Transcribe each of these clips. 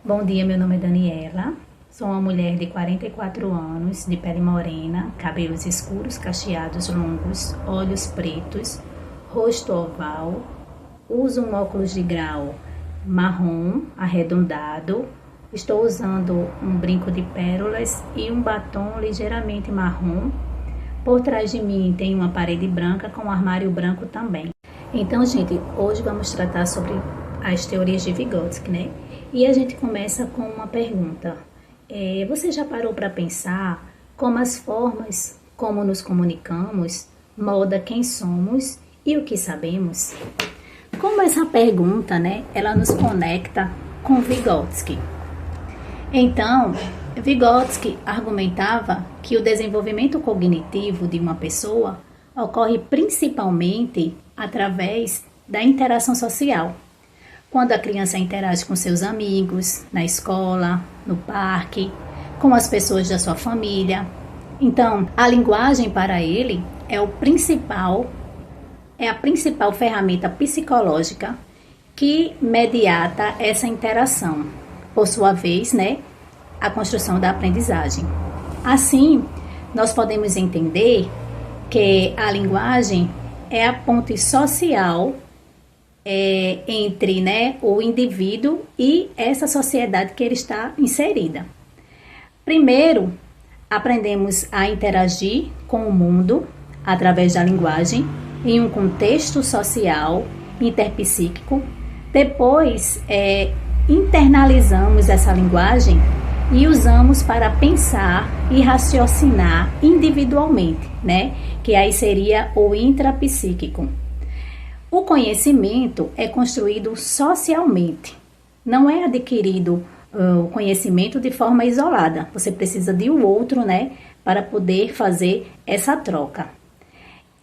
Bom dia, meu nome é Daniela, sou uma mulher de 44 anos, de pele morena, cabelos escuros, cacheados longos, olhos pretos, rosto oval, uso um óculos de grau marrom arredondado, estou usando um brinco de pérolas e um batom ligeiramente marrom. Por trás de mim tem uma parede branca com um armário branco também. Então, gente, hoje vamos tratar sobre as teorias de Vygotsky, né? E a gente começa com uma pergunta. Você já parou para pensar como as formas como nos comunicamos molda quem somos e o que sabemos? Como essa pergunta, né, ela nos conecta com Vygotsky. Então, Vygotsky argumentava que o desenvolvimento cognitivo de uma pessoa ocorre principalmente através da interação social. Quando a criança interage com seus amigos, na escola, no parque, com as pessoas da sua família. Então, a linguagem para ele é a principal ferramenta psicológica que mediata essa interação. Por sua vez, né, a construção da aprendizagem. Assim, nós podemos entender que a linguagem é a ponte social entre, né, o indivíduo e essa sociedade que ele está inserida. Primeiro, aprendemos a interagir com o mundo através da linguagem em um contexto social interpsíquico. Depois, internalizamos essa linguagem e usamos para pensar e raciocinar individualmente, né? Que aí seria o intrapsíquico. O conhecimento é construído socialmente, não é adquirido o conhecimento de forma isolada. Você precisa de um outro, né, para poder fazer essa troca.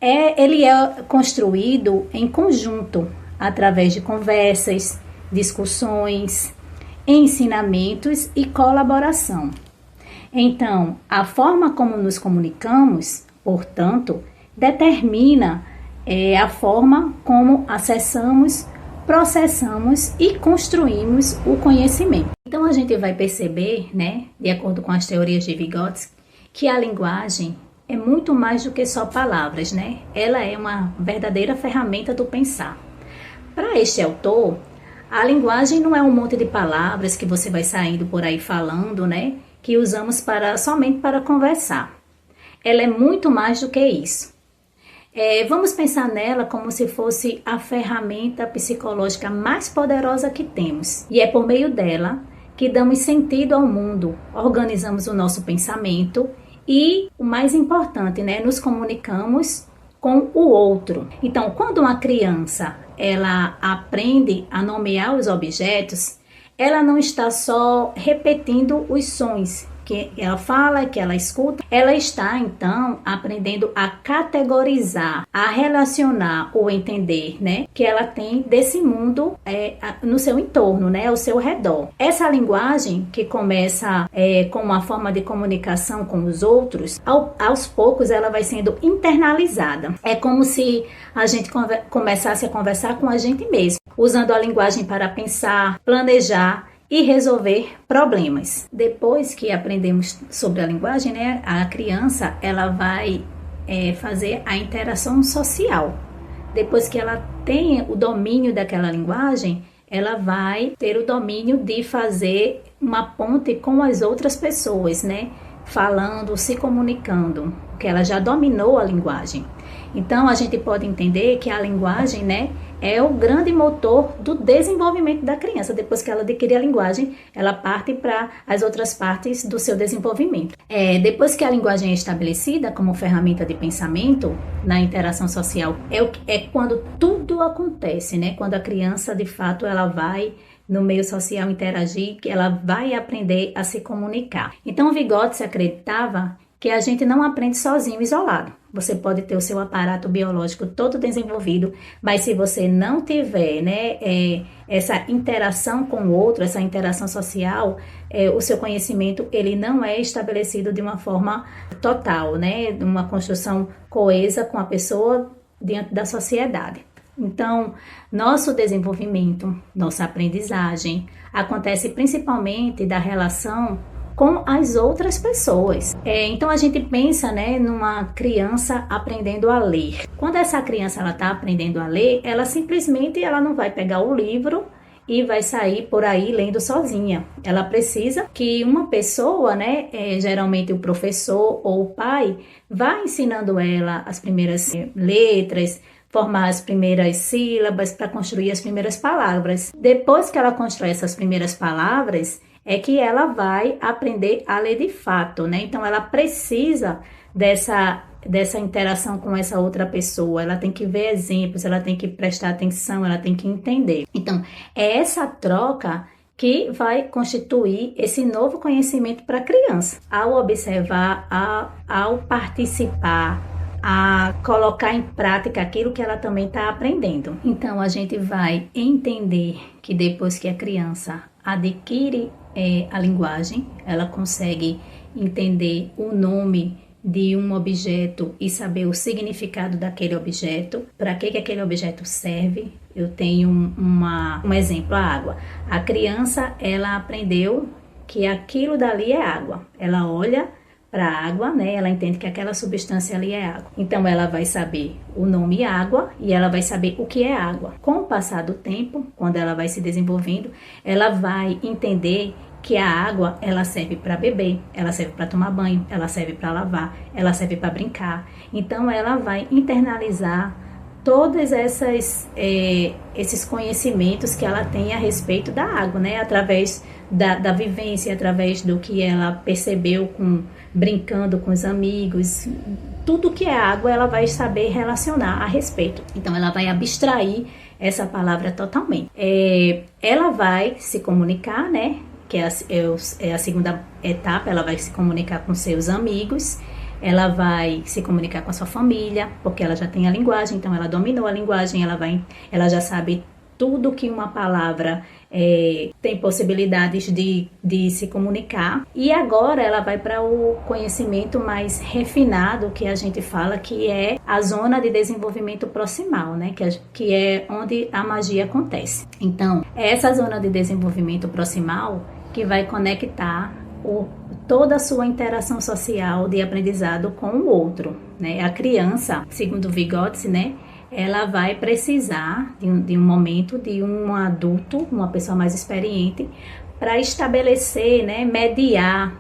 Ele é construído em conjunto, através de conversas, discussões, ensinamentos e colaboração. Então, a forma como nos comunicamos, portanto, determina a forma como acessamos, processamos e construímos o conhecimento. Então, a gente vai perceber, né, de acordo com as teorias de Vygotsky, que a linguagem é muito mais do que só palavras, né? Ela é uma verdadeira ferramenta do pensar. Para este autor, a linguagem não é um monte de palavras que você vai saindo por aí falando, né? Que usamos somente para conversar. Ela é muito mais do que isso. Vamos pensar nela como se fosse a ferramenta psicológica mais poderosa que temos. E é por meio dela que damos sentido ao mundo, organizamos o nosso pensamento e, o mais importante, né? Nos comunicamos com o outro. Então, quando uma criança ela aprende a nomear os objetos, ela não está só repetindo os sons que ela fala, que ela escuta, ela está então aprendendo a categorizar, a relacionar ou entender, né, que ela tem desse mundo no seu entorno, né, ao seu redor. Essa linguagem que começa com uma forma de comunicação com os outros, aos poucos ela vai sendo internalizada. É como se a gente começasse a conversar com a gente mesmo, usando a linguagem para pensar, planejar e resolver problemas. Depois que aprendemos sobre a linguagem, né, a criança ela vai fazer a interação social. Depois que ela tem o domínio daquela linguagem, ela vai ter o domínio de fazer uma ponte com as outras pessoas, né, falando, se comunicando, porque ela já dominou a linguagem. Então, a gente pode entender que a linguagem, né, é o grande motor do desenvolvimento da criança. Depois que ela adquire a linguagem, ela parte para as outras partes do seu desenvolvimento. Depois que a linguagem é estabelecida como ferramenta de pensamento na interação social, é quando tudo acontece, né? Quando a criança, de fato, ela vai no meio social interagir, que ela vai aprender a se comunicar. Então, Vygotsky acreditava que a gente não aprende sozinho, isolado. Você pode ter o seu aparato biológico todo desenvolvido, mas se você não tiver, né, essa interação com o outro, essa interação social, o seu conhecimento ele não é estabelecido de uma forma total, né, uma construção coesa com a pessoa diante da sociedade. Então, nosso desenvolvimento, nossa aprendizagem, acontece principalmente da relação com as outras pessoas. Então a gente pensa, né, numa criança aprendendo a ler. Quando essa criança está aprendendo a ler, ela não vai pegar o livro e vai sair por aí lendo sozinha. Ela precisa que uma pessoa, né, geralmente o professor ou o pai, vá ensinando ela as primeiras letras, formar as primeiras sílabas para construir as primeiras palavras. Depois que ela constrói essas primeiras palavras, é que ela vai aprender a ler de fato, né? Então ela precisa dessa interação com essa outra pessoa, ela tem que ver exemplos, ela tem que prestar atenção, ela tem que entender. Então, é essa troca que vai constituir esse novo conhecimento para a criança. Ao observar, ao participar, a colocar em prática aquilo que ela também está aprendendo. Então, a gente vai entender que depois que a criança adquire a linguagem, ela consegue entender o nome de um objeto e saber o significado daquele objeto, para que aquele objeto serve. Eu tenho um exemplo, a água. A criança, ela aprendeu que aquilo dali é água. Ela olha para a água, né? Ela entende que aquela substância ali é água. Então ela vai saber o nome água e ela vai saber o que é água. Com o passar do tempo, quando ela vai se desenvolvendo, ela vai entender que a água, ela serve para beber, ela serve para tomar banho, ela serve para lavar, ela serve para brincar. Então ela vai internalizar todos esses conhecimentos que ela tem a respeito da água, né? Através da vivência, através do que ela percebeu brincando com os amigos. Tudo que é água, ela vai saber relacionar a respeito. Então ela vai abstrair essa palavra totalmente. Ela vai se comunicar, né? Que é a segunda etapa, ela vai se comunicar com seus amigos, ela vai se comunicar com a sua família, porque ela já tem a linguagem, então ela dominou a linguagem, ela já sabe tudo que uma palavra tem possibilidades de se comunicar. E agora ela vai para o conhecimento mais refinado, que a gente fala que é a zona de desenvolvimento proximal, né? Que é onde a magia acontece. Então, é essa zona de desenvolvimento proximal que vai conectar toda a sua interação social de aprendizado com o outro, né? A criança, segundo Vygotsky, né? Ela vai precisar de um momento de um adulto, uma pessoa mais experiente, para estabelecer, né? Mediar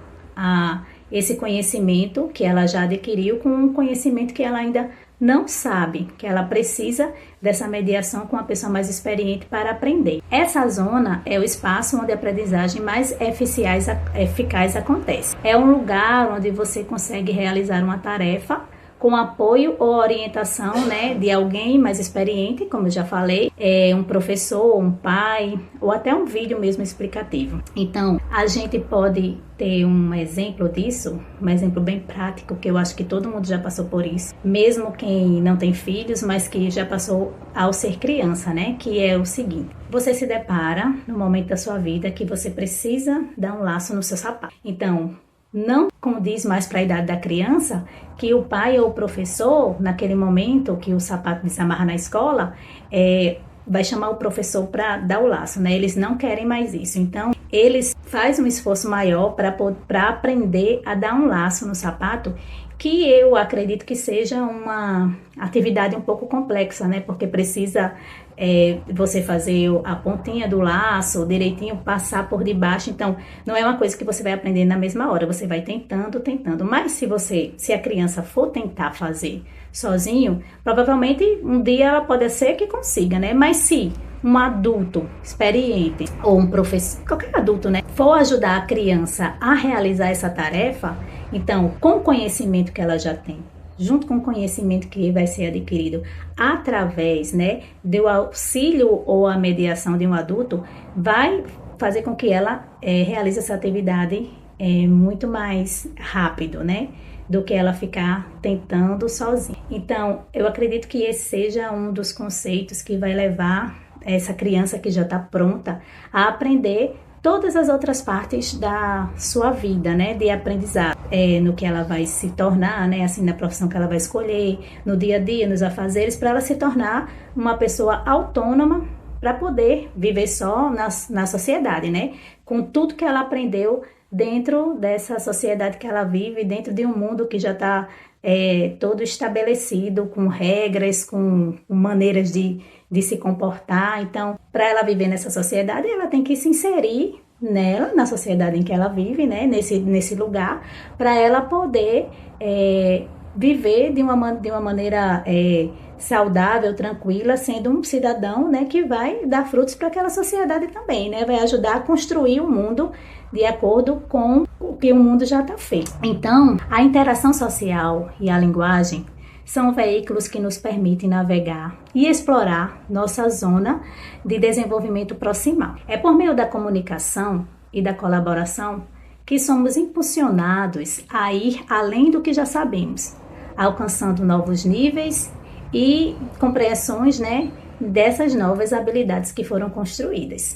esse conhecimento que ela já adquiriu com um conhecimento que ela ainda não sabe, que ela precisa dessa mediação com a pessoa mais experiente para aprender. Essa zona é o espaço onde a aprendizagem mais eficaz acontece. É um lugar onde você consegue realizar uma tarefa com apoio ou orientação, né, de alguém mais experiente, como eu já falei, um professor, um pai, ou até um vídeo mesmo explicativo. Então, a gente pode ter um exemplo disso, um exemplo bem prático, que eu acho que todo mundo já passou por isso, mesmo quem não tem filhos, mas que já passou ao ser criança, né, que é o seguinte: você se depara no momento da sua vida que você precisa dar um laço no seu sapato. Então, não condiz mais para a idade da criança que o pai ou o professor, naquele momento que o sapato desamarra na escola, vai chamar o professor para dar o laço, né? Eles não querem mais isso. Então, eles fazem um esforço maior para aprender a dar um laço no sapato, que eu acredito que seja uma atividade um pouco complexa, né? Porque precisa você fazer a pontinha do laço direitinho, passar por debaixo. Então, não é uma coisa que você vai aprender na mesma hora, você vai tentando. Mas se a criança for tentar fazer sozinho, provavelmente um dia ela pode ser que consiga, né? Mas se um adulto experiente ou um professor, qualquer adulto, né, for ajudar a criança a realizar essa tarefa, então, com o conhecimento que ela já tem, junto com o conhecimento que vai ser adquirido através, né, do auxílio ou a mediação de um adulto, vai fazer com que ela realize essa atividade muito mais rápido, né, do que ela ficar tentando sozinha. Então, eu acredito que esse seja um dos conceitos que vai levar essa criança que já está pronta a aprender todas as outras partes da sua vida, né, de aprendizado, no que ela vai se tornar, né, assim, na profissão que ela vai escolher, no dia a dia, nos afazeres, para ela se tornar uma pessoa autônoma para poder viver só na sociedade, né, com tudo que ela aprendeu dentro dessa sociedade que ela vive, dentro de um mundo que já está todo estabelecido, com regras, com maneiras de se comportar. Então, para ela viver nessa sociedade, ela tem que se inserir nela, na sociedade em que ela vive, né, nesse lugar, para ela poder viver de uma maneira saudável, tranquila, sendo um cidadão, né, que vai dar frutos para aquela sociedade também, né, vai ajudar a construir o mundo de acordo com o que o mundo já está feito. Então, a interação social e a linguagem são veículos que nos permitem navegar e explorar nossa zona de desenvolvimento proximal. É por meio da comunicação e da colaboração que somos impulsionados a ir além do que já sabemos, alcançando novos níveis e compreensões, né, dessas novas habilidades que foram construídas.